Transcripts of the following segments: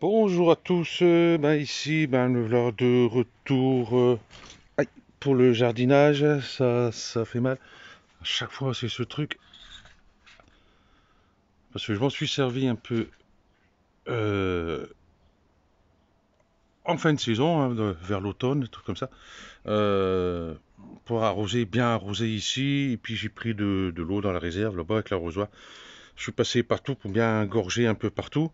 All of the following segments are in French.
Bonjour à tous, ici le voilà de retour aïe, pour le jardinage, ça fait mal. À chaque fois c'est ce truc, parce que je m'en suis servi un peu euh, en fin de saison, hein, vers l'automne, des trucs comme ça, euh, pour arroser, bien arroser ici, et puis j'ai pris de l'eau dans la réserve là-bas avec l'arrosoir. Je suis passé partout pour bien gorger un peu partout.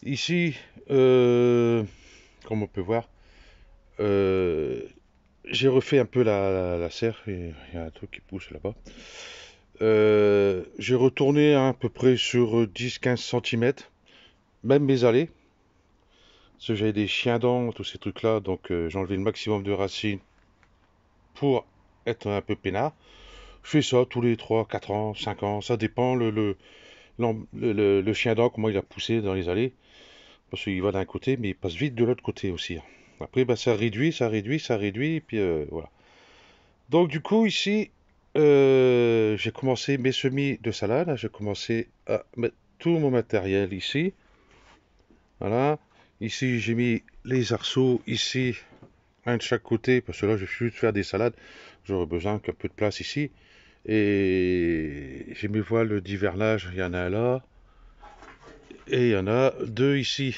Ici, comme on peut voir, euh, j'ai refait un peu la serre, et il y a un truc qui pousse là-bas. J'ai retourné à peu près sur 10-15 cm, même mes allées, parce que j'avais des chiens dents, tous ces trucs-là, donc j'ai enlevé le maximum de racines pour être un peu peinard. Je fais ça tous les 3, 4 ans, 5 ans, ça dépend le chien dent, comment il a poussé dans les allées, parce qu'il va d'un côté, mais il passe vite de l'autre côté aussi, hein. Après, ça réduit, ça réduit, ça réduit, et puis voilà. Donc du coup ici, j'ai commencé mes semis de salade. J'ai commencé à mettre tout mon matériel ici. Voilà. Ici j'ai mis les arceaux ici, un de chaque côté, parce que là je vais juste faire des salades. J'aurais besoin qu'un peu de place ici. Et j'ai mes voiles d'hivernage. Il y en a un là et il y en a deux ici.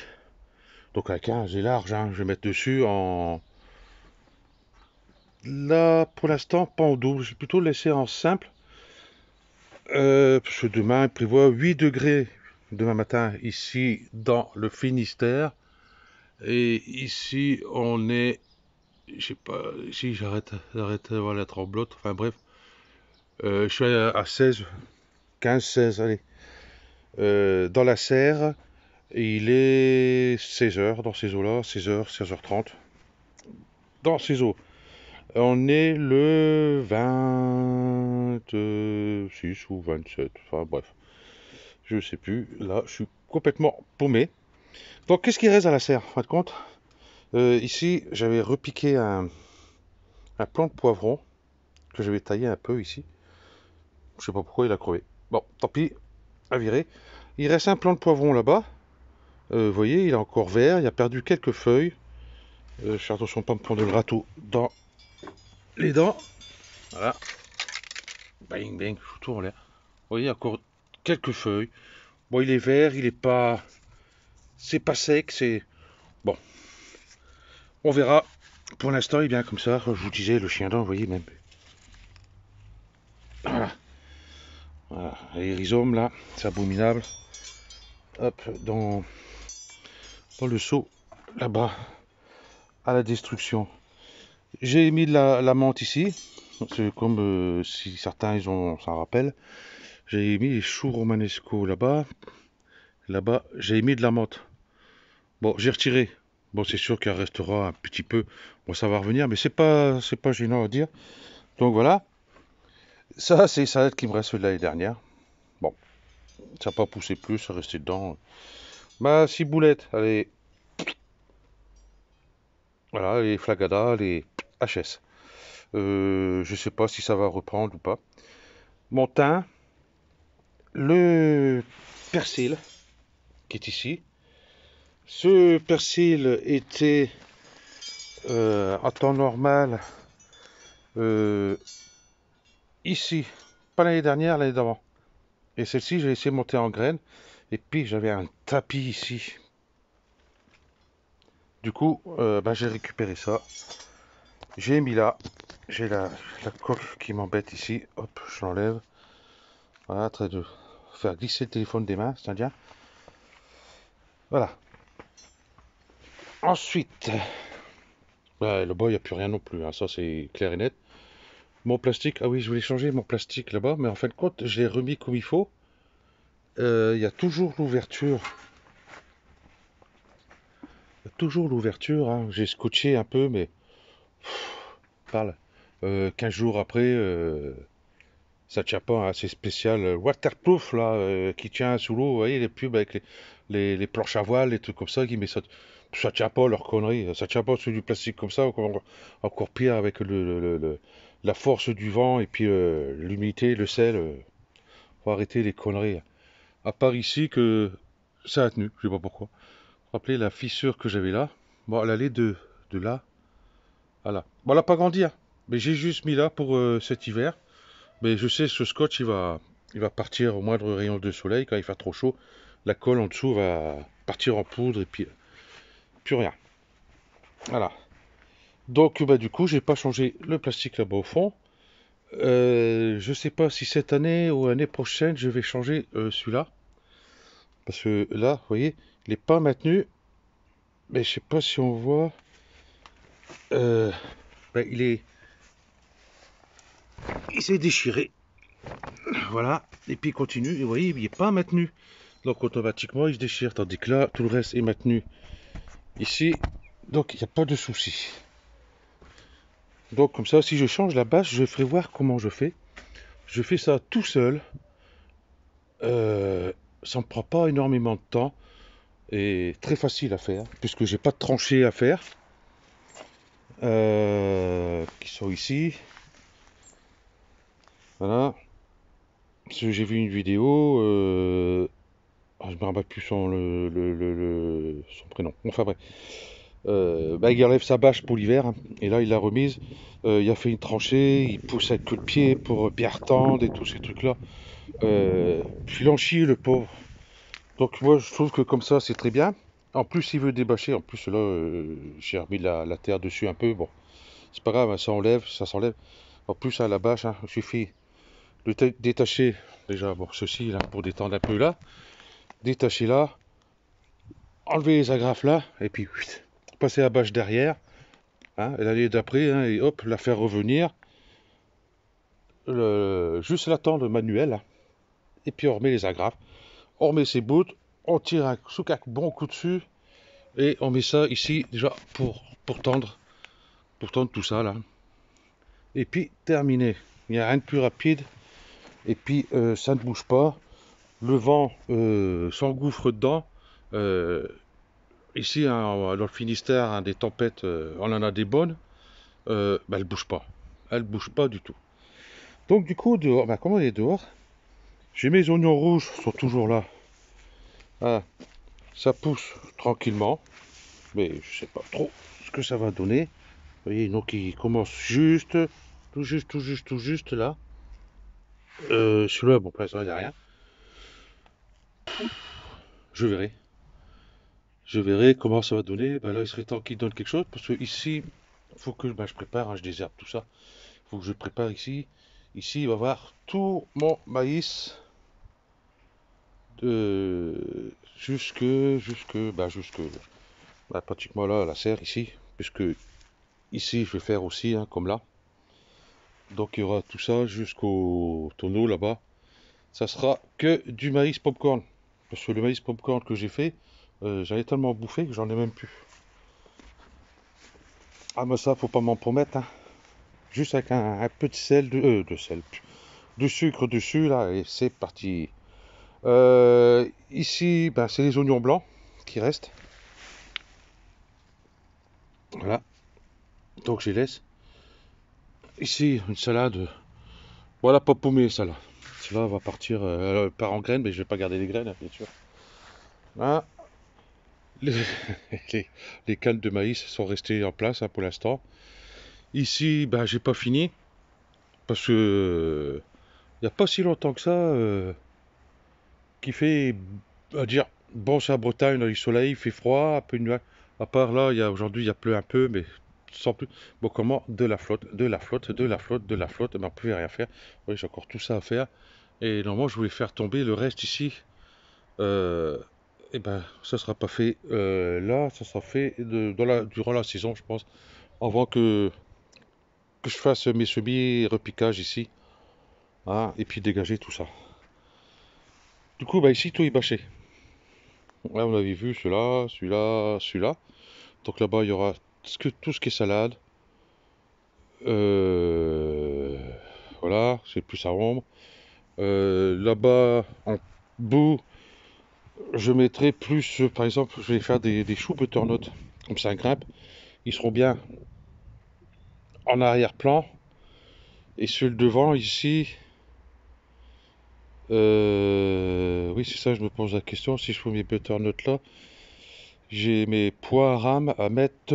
Donc avec un, j'ai large, hein. Je vais mettre dessus en... Là, pour l'instant, pas en double. Je vais plutôt le laisser en simple. Parce que demain, il prévoit 8 degrés demain matin ici dans le Finistère. Et ici, on est, je sais pas, ici j'arrête de voir la tremblote. Enfin bref, je suis à 16, 15, 16, allez. Dans la serre, et il est 16 heures dans ces eaux-là, 16 heures, 16h30. Dans ces eaux. On est le 26 ou 27, enfin bref. Je sais plus. Là, je suis complètement paumé. Donc, qu'est-ce qui reste à la serre, en fin de compte? Ici, j'avais repiqué un plant de poivron que j'avais taillé un peu ici. Je sais pas pourquoi il a crevé. Bon, tant pis, à virer. Il reste un plant de poivron là-bas. Vous voyez, il est encore vert. Il a perdu quelques feuilles. Je fais attention de pas me prendre le râteau dans les dents. Voilà. Bang, bang, je fous tout en l'air. Vous voyez, encore quelques feuilles. Bon, il est vert, il est pas... C'est pas sec, c'est... Bon, on verra. Pour l'instant, il est bien comme ça. Je vous disais, le chien dent, vous voyez même. Voilà. Voilà. Les rhizomes, là, c'est abominable. Hop, dans le seau, là-bas, à la destruction. J'ai mis de la menthe ici. C'est comme si certains, ils ont, ça rappelle. J'ai mis les choux romanesco là-bas. Là-bas, j'ai mis de la menthe. Bon, j'ai retiré. Bon, c'est sûr qu'il restera un petit peu. Bon, ça va revenir, mais c'est pas gênant à dire. Donc voilà. Ça, c'est les salades qui me restent de l'année dernière. Bon, ça n'a pas poussé plus, ça restait dedans. Ma ciboulette, allez, voilà, les flagadas, les HS. Je sais pas si ça va reprendre ou pas. Mon thym, le persil qui est ici. Ce persil était en temps normal euh, ici, pas l'année dernière, l'année d'avant. Et celle-ci, j'ai laissé monter en graines. Et puis j'avais un tapis ici. Du coup, j'ai récupéré ça. J'ai mis là. J'ai la coque qui m'embête ici. Hop, je l'enlève. Voilà, très de faire glisser le téléphone des mains, c'est indien. Voilà. Ensuite, là-bas, il n'y a plus rien non plus, hein. Ça, c'est clair et net. Mon plastique, ah oui, je voulais changer mon plastique là-bas, mais en fin de compte, je l'ai remis comme il faut. Il y a toujours l'ouverture. Il y a toujours l'ouverture, hein. J'ai scotché un peu, mais parle. 15 jours après, ça tient pas, hein. C'est spécial waterproof là, qui tient sous l'eau. Vous voyez les pubs avec les planches à voile, les trucs comme ça, qui met ça tient pas leur connerie. Ça tient pas sur du plastique comme ça, encore pire avec la force du vent et puis l'humidité, le sel. Faut arrêter les conneries. À part ici que ça a tenu, je sais pas pourquoi. Rappelez la fissure que j'avais là. Bon, elle allait de là à là. Bon, elle n'a pas grandi, hein. Mais j'ai juste mis là pour cet hiver. Mais je sais, ce scotch, il va partir au moindre rayon de soleil. Quand il fait trop chaud, la colle en dessous va partir en poudre et puis plus rien. Voilà. Donc, bah, du coup, j'ai pas changé le plastique là-bas au fond. Je sais pas si cette année ou l'année prochaine, je vais changer celui-là. Parce que là, vous voyez, il n'est pas maintenu. Mais je sais pas si on voit. Euh, bah, il s'est déchiré. Voilà. Et puis il continue. Et vous voyez, il n'est pas maintenu. Donc automatiquement, il se déchire. Tandis que là, tout le reste est maintenu ici. Donc il n'y a pas de souci. Donc comme ça, si je change la bâche, je ferai voir comment je fais. Je fais ça tout seul. Ça me prend pas énormément de temps. Et très facile à faire. Puisque j'ai pas de tranchées à faire. Qui sont ici. Voilà. Parce que j'ai vu une vidéo. Je me rappelle plus son prénom. Enfin bref. Bah, il enlève sa bâche pour l'hiver, hein, et là il l'a remise. Il a fait une tranchée, il pousse avec le pied pour bien retendre et tous ces trucs-là. Puis il en chie le pauvre. Donc moi je trouve que comme ça c'est très bien. En plus il veut débâcher, en plus là j'ai remis la terre dessus un peu. Bon, c'est pas grave, hein, ça enlève, ça s'enlève. En plus à la bâche, hein, il suffit de détacher déjà bon ceci là pour détendre un peu là, détacher là, enlever les agrafes là, et puis passer la bâche derrière. Hein, et l'année d'après, hein, et hop, la faire revenir, juste l'attendre manuel, hein, et puis on remet les agrafes, on remet ses bouts, on tire un bon coup dessus, et on met ça ici déjà pour tendre tout ça là. Et puis terminé. Il n'y a rien de plus rapide, et puis ça ne bouge pas, le vent s'engouffre dedans. Euh, Ici, hein, dans le Finistère, hein, des tempêtes, on en a des bonnes, bah, elle bouge pas. Elle bouge pas du tout. Donc du coup, dehors, bah, comment elle est dehors? J'ai mes oignons rouges, sont toujours là. Ah, ça pousse tranquillement, mais je sais pas trop ce que ça va donner. Vous voyez, donc il commence juste, tout juste là. Celui-là, bon, pour l'instant, il n'y a rien. Je verrai. Je verrai comment ça va donner. Bah, là, il serait temps qu'il donne quelque chose, parce que ici, il faut que bah, je prépare, hein, je désherbe tout ça. Il faut que je prépare ici. Ici, il va y avoir tout mon maïs jusque bah, pratiquement là, la serre ici, puisque ici je vais faire aussi, hein, comme là. Donc il y aura tout ça jusqu'au tonneau là-bas. Ça sera que du maïs popcorn. Parce que le maïs popcorn que j'ai fait, j'en ai tellement bouffé que j'en ai même plus. Ah mais ça, faut pas m'en promettre, hein. Juste avec un peu de sel, de sel, de sucre dessus là, et c'est parti. Ici, ben, c'est les oignons blancs qui restent. Voilà, donc je les laisse. Ici, une salade. Voilà, pas paumé, ça là. Celle-là va partir, elle part en graines, mais je vais pas garder les graines, hein, bien sûr. Là, les, les, les cannes de maïs sont restées en place, hein, pour l'instant. Ici, ben, j'ai pas fini, parce que il n'y a pas si longtemps que ça, qu'il fait, à dire, bon, c'est à Bretagne, il y a du soleil, il fait froid, un peu de nuage. À part là, aujourd'hui, il y a pleut un peu, mais sans plus. Bon, comment? De la flotte, de la flotte, de la flotte, de la flotte, mais on ne pouvait rien faire. Oui, j'ai encore tout ça à faire. Et normalement, je voulais faire tomber le reste ici. Euh, et ben, ça sera pas fait là, ça sera fait durant la saison, je pense, avant que je fasse mes semis repiquage ici, hein, et puis dégager tout ça. Du coup, bah ici, tout est bâché. Là, on avait vu celui-là, celui-là, celui-là. Donc là-bas, il y aura tout ce qui est salade. Euh, voilà, c'est plus à ombre. Là-bas, en bout, je mettrai plus, par exemple, je vais faire des choux butternut. Comme ça grimpe. Ils seront bien en arrière-plan. Et sur le devant, ici, oui, c'est ça, je me pose la question. Si je fais mes butternuts là, J'ai mes pois à rame à mettre.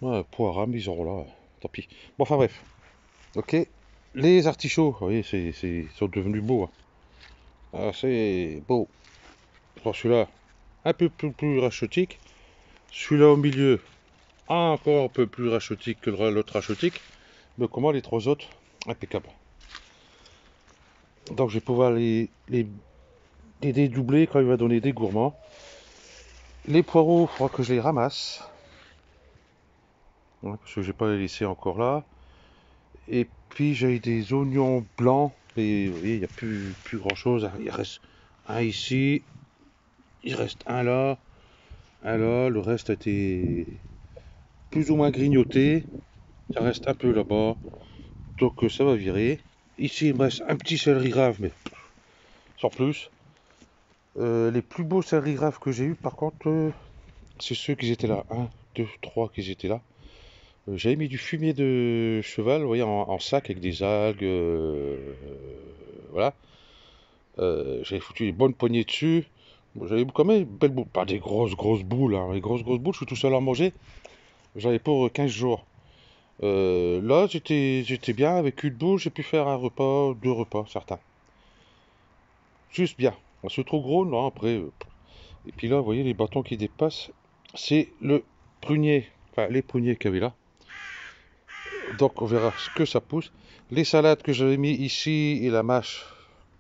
Ouais, pois à rame, ils auront là. Tant pis. Bon, enfin bref. Ok. Les artichauts, vous voyez, ils sont devenus beaux, hein. Ah, c'est beau. Alors, celui-là, un peu plus rachotique. Celui-là au milieu, encore un peu plus rachotique que l'autre rachotique. Mais comment les trois autres? Impeccable. Donc, je vais pouvoir les dédoubler quand il va donner des gourmands. Les poireaux, il faudra que je les ramasse. Ouais, parce que j'ai pas les laissé encore là. Et puis j'ai des oignons blancs. Et vous voyez, il n'y a plus grand chose. Il reste un ici. Il reste un là. Un là. Le reste a été plus ou moins grignoté. Ça reste un peu là-bas. Donc ça va virer. Ici il me reste un petit céleri rave, mais sans plus. Les plus beaux céleri rave que j'ai eu par contre, c'est ceux qui étaient là. Un, deux, trois qui étaient là. J'avais mis du fumier de cheval, vous voyez, en sac avec des algues. Voilà. J'avais foutu une bonne poignée dessus. Bon, j'avais quand même une belle boule. Pas des grosses boules, hein. Les grosses boules, je suis tout seul à manger. J'en ai pour 15 jours. Là, j'étais bien. Avec une boule, j'ai pu faire un repas, deux repas, certains. Juste bien. C'est trop gros, non, après. Et puis là, vous voyez, les bâtons qui dépassent, c'est le prunier. Enfin, les pruniers qu'il y avait là. Donc, on verra ce que ça pousse. Les salades que j'avais mis ici et la mâche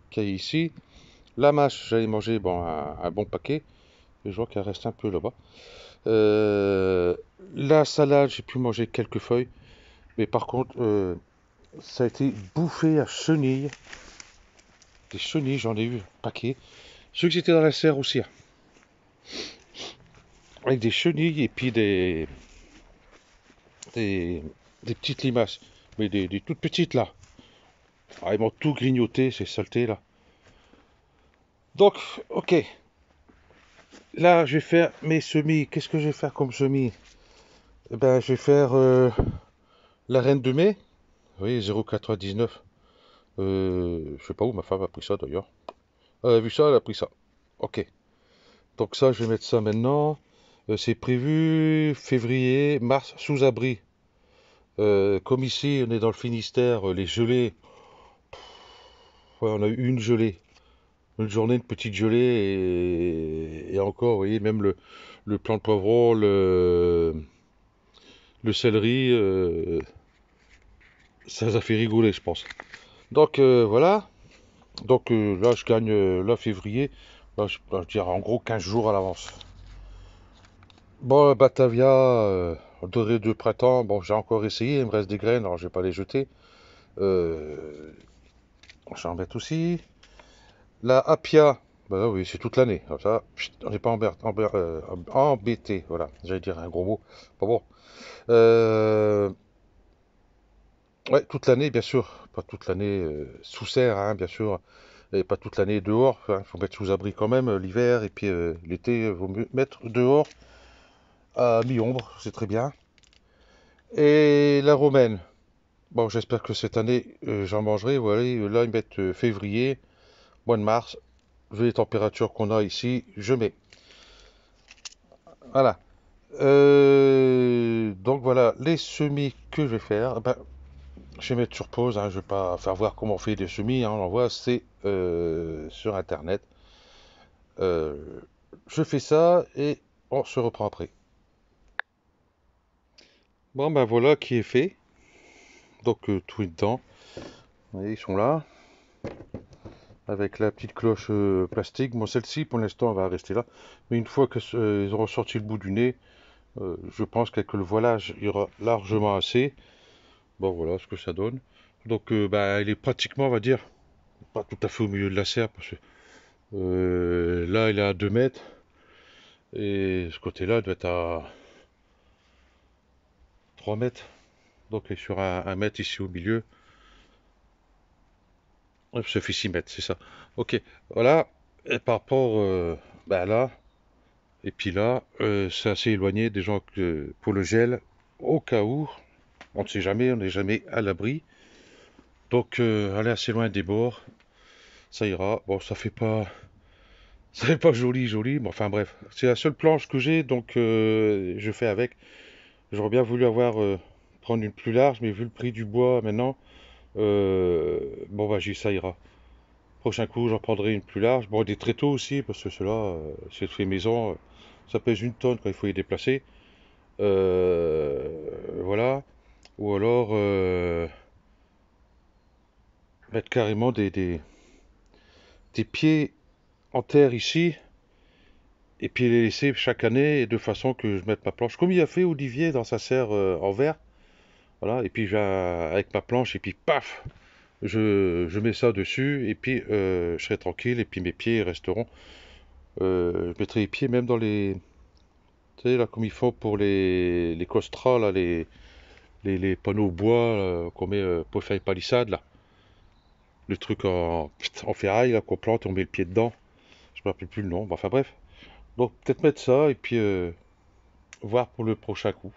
qu'il y a ici. La mâche, j'avais mangé bon, un bon paquet. Et je vois qu'elle reste un peu là-bas. Euh, la salade, j'ai pu manger quelques feuilles. Mais par contre, ça a été bouffé à chenilles. Des chenilles, j'en ai eu un paquet. Ceux qui étaient dans la serre aussi, hein. Avec des chenilles et puis des, des petites limaces. Mais des toutes petites là. Ah, ils m'ont tout grignoté, ces saletés là. Donc, ok. Là, je vais faire mes semis. Qu'est-ce que je vais faire comme semis? Eh ben, je vais faire la reine de mai. Oui, 0,99. Je sais pas où ma femme a pris ça d'ailleurs. Elle a vu ça, elle a pris ça. Ok. Donc ça, je vais mettre ça maintenant. C'est prévu février, mars, sous abri. Comme ici, on est dans le Finistère, les gelées. Ouais, on a eu une gelée. Une journée de petite gelée et encore, vous voyez, même le plant de poivron, le céleri, ça a fait rigoler, je pense. Donc voilà. Donc là, je gagne, là, février, là, je dirais en gros 15 jours à l'avance. Bon, la Batavia, dorée de printemps, bon, j'ai encore essayé, il me reste des graines, alors je vais pas les jeter. Euh, J'en mettre aussi. La Appia, bah oui, c'est toute l'année. Comme ça, pchit, on n'est pas embêté. Voilà, j'allais dire un gros mot. Pas bon. Euh, ouais, toute l'année, bien sûr. Pas toute l'année sous serre, hein, bien sûr. Et pas toute l'année dehors. Il faut mettre sous abri quand même l'hiver. Et puis l'été, il vaut mieux mettre dehors à mi-ombre. C'est très bien. Et la romaine. Bon, j'espère que cette année, j'en mangerai. Voilà, là, ils mettent février, mois de mars. Vu les températures qu'on a ici, je mets. Voilà. Donc voilà, les semis que je vais faire, eh ben, je vais mettre sur pause, hein, je vais pas faire voir comment on fait des semis, hein, on en voit, c'est sur internet. Euh, je fais ça et on se reprend après. Bon ben voilà qui est fait. Donc tout est dedans. Vous voyez, ils sont là. Avec la petite cloche plastique. Bon celle-ci pour l'instant elle va rester là. Mais une fois qu'ils auront sorti le bout du nez, je pense qu'avec le voilage il y aura largement assez. Bon voilà ce que ça donne. Donc bah, il est pratiquement on va dire pas tout à fait au milieu de la serre parce que là il est à 2 mètres et ce côté-là il doit être à 3 mètres. Donc il est sur un mètre ici au milieu. Ça fait 6 mètres, c'est ça. Ok, voilà. Et par rapport bah, là, et puis là, c'est assez éloigné des gens que, pour le gel, au cas où, on ne sait jamais, on n'est jamais à l'abri. Donc aller assez loin des bords, ça ira. Bon, ça fait pas C'est pas joli, joli, mais enfin bref. C'est la seule planche que j'ai, donc je fais avec. J'aurais bien voulu avoir prendre une plus large, mais vu le prix du bois maintenant, bon bah ça ira. Prochain coup, j'en prendrai une plus large. Bon, des tréteaux aussi, parce que ceux-là, c'est fait maison, ça pèse une tonne quand il faut les déplacer. Voilà. Ou alors mettre carrément des pieds en terre ici, et puis les laisser chaque année, de façon que je mette ma planche, comme il a fait Olivier dans sa serre en verre. Voilà, et puis je viens avec ma planche, et puis paf, je mets ça dessus, et puis je serai tranquille, et puis mes pieds resteront. Je mettrai les pieds même dans les. Tu sais, là, comme ils font pour les costras, là, les panneaux bois qu'on met pour faire les palissades, là. Le truc en ferraille, là, qu'on plante, on met le pied dedans. Je me rappelle plus le nom. Bon, enfin bref. Donc peut-être mettre ça, et puis voir pour le prochain coup.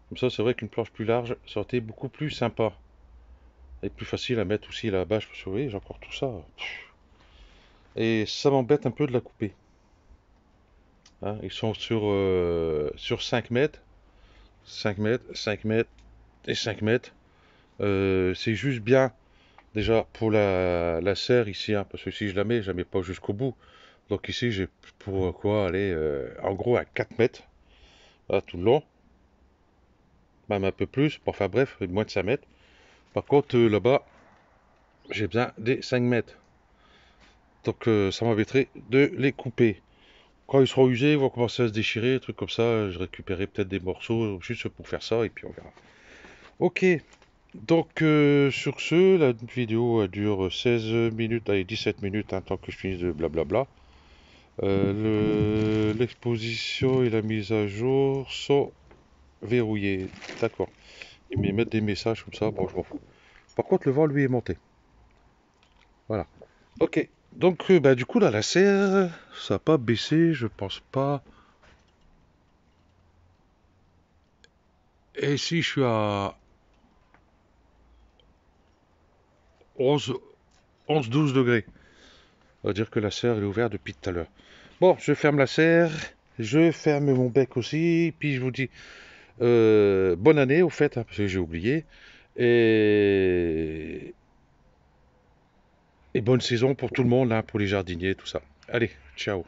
Comme ça, c'est vrai qu'une planche plus large, ça aurait été beaucoup plus sympa. Et plus facile à mettre aussi là-bas. Je me suis dit, j'ai encore tout ça. Et ça m'embête un peu de la couper. Hein. Ils sont sur 5 mètres. 5 mètres, 5 mètres et 5 mètres. C'est juste bien, déjà, pour la serre ici. Hein, parce que si je la mets pas jusqu'au bout. Donc ici, j'ai pour quoi aller en gros à 4 mètres. Là, tout le long. Même un peu plus. Bon, enfin bref, moins de 5 mètres. Par contre, là-bas, j'ai besoin des 5 mètres. Donc ça m'embêterait de les couper. Quand ils seront usés, ils vont commencer à se déchirer, des trucs comme ça. Je récupérerai peut-être des morceaux juste pour faire ça et puis on verra. Ok, donc sur ce, la vidéo elle dure 16 minutes, allez 17 minutes, hein, tant que je finisse de blablabla. L'exposition et la mise à jour sont verrouillées. D'accord. Ils me mettent des messages comme ça, bon je m'en fous. Par contre le vent lui est monté. Voilà. Ok. Donc bah, du coup là la serre, ça n'a pas baissé, je pense pas. Et si je suis à 11, 11-12 degrés. On va dire que la serre est ouverte depuis tout à l'heure. Bon, je ferme la serre, je ferme mon bec aussi, puis je vous dis bonne année au fait, hein, parce que j'ai oublié, et, et bonne saison pour tout le monde, hein, pour les jardiniers, tout ça. Allez, ciao.